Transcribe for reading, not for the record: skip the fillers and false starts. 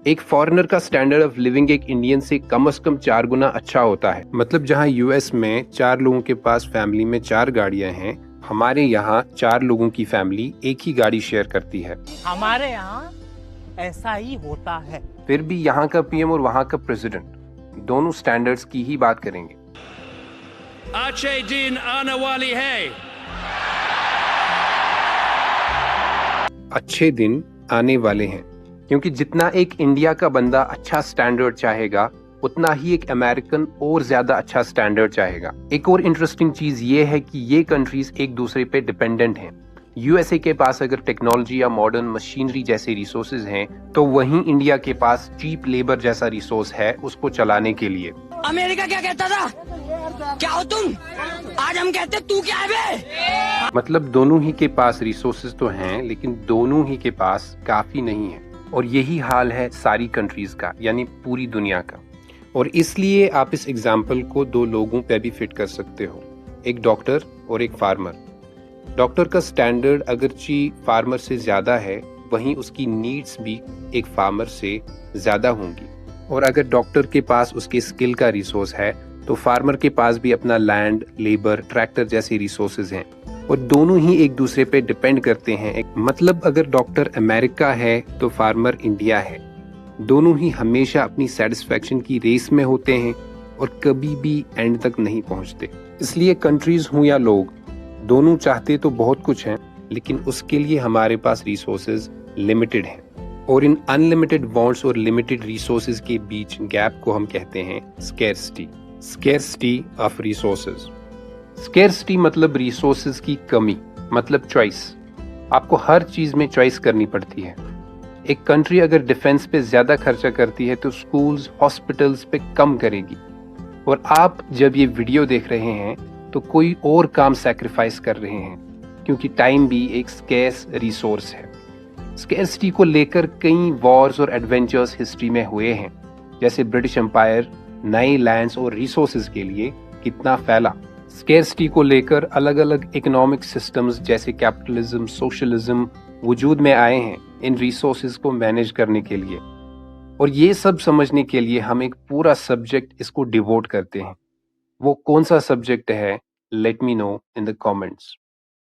एक फॉरेनर का standard of living एक इंडियन से कम चार गुना अच्छा होता है। मतलब जहाँ यूएस में 4 लोगों के पास फैमिली में 4 गाड़ियां हैं, हमारे यहाँ 4 लोगों की फैमिली एक ही गाड़ी शेयर करती है। हमारे यहाँ ऐसा ही होता है। फिर भी यहाँ का पीएम और वहाँ का प्रेसिडेंट दोनों स्टैंडर्ड्स की ही बात करेंगे। अच्छे दिन आने वाली है। अच्छे दिन आने वाले हैं, क्योंकि जितना एक इंडिया का बंदा अच्छा स्टैंडर्ड चाहेगा, उतना ही एक अमेरिकन और ज्यादा अच्छा स्टैंडर्ड चाहेगा। एक और इंटरेस्टिंग चीज ये है कि ये कंट्रीज एक दूसरे पे डिपेंडेंट हैं। यूएसए के पास अगर टेक्नोलॉजी या मॉडर्न मशीनरी जैसे रिसोर्सेज हैं, तो वहीं इंडिया के पास चीप लेबर जैसा रिसोर्स है उसको चलाने के लिए। अमेरिका क्या कहता था? क्या हो तुम? आज हम कहते तू क्या है बे? मतलब दोनों ही के पास रिसोर्सेज तो हैं, लेकिन दोनों ही के पास काफी नहीं है। और यही हाल है सारी कंट्रीज का, यानी पूरी दुनिया का। और इसलिए आप इस एग्जाम्पल को 2 लोगों पे भी फिट कर सकते हो, एक डॉक्टर और एक फार्मर। डॉक्टर का स्टैंडर्ड अगरची फार्मर से ज्यादा है, वहीं उसकी नीड्स भी एक फार्मर से ज्यादा होंगी। और अगर डॉक्टर के पास उसके स्किल का रिसोर्स है, तो फार्मर के पास भी अपना लैंड, लेबर, ट्रैक्टर जैसे रिसोर्सेज हैं। और दोनों ही एक दूसरे पे डिपेंड करते हैं। मतलब अगर डॉक्टर अमेरिका है तो फार्मर इंडिया है। दोनों ही हमेशा अपनी सेटिस्फेक्शन की रेस में होते हैं और कभी भी एंड तक नहीं पहुंचते। इसलिए कंट्रीज हो या लोग, दोनों चाहते तो बहुत कुछ हैं, लेकिन उसके लिए हमारे पास रिसोर्सेज लिमिटेड हैं। और इन अनलिमिटेड वांट्स और लिमिटेड रिसोर्सेज के बीच गैप को हम कहते हैं स्केर्सिटी ऑफ रिसोर्सेज। स्केर्सिटी मतलब रिसोर्सेज की कमी, मतलब चॉइस। आपको हर चीज में चॉइस करनी पड़ती है। एक कंट्री अगर डिफेंस पे ज्यादा खर्चा करती है तो स्कूल्स, हॉस्पिटल्स पे कम करेगी। और आप जब ये वीडियो देख रहे हैं तो कोई और काम सैक्रिफाइस कर रहे हैं, क्योंकि टाइम भी एक स्केर्स रिसोर्स है। स्केर्सिटी को लेकर कई वॉर्स और एडवेंचर्स हिस्ट्री में हुए हैं, जैसे ब्रिटिश एम्पायर नए लैंड्स और रिसोर्सेज के लिए कितना फैला। स्केर्सिटी को लेकर अलग अलग इकोनॉमिक सिस्टम्स जैसे कैपिटलिज्म, सोशलिज्म वजूद में आए हैं इन रिसोर्सेज को मैनेज करने के लिए। और ये सब समझने के लिए हम एक पूरा सब्जेक्ट इसको डिवोट करते हैं। वो कौन सा सब्जेक्ट है? Let me know in the comments.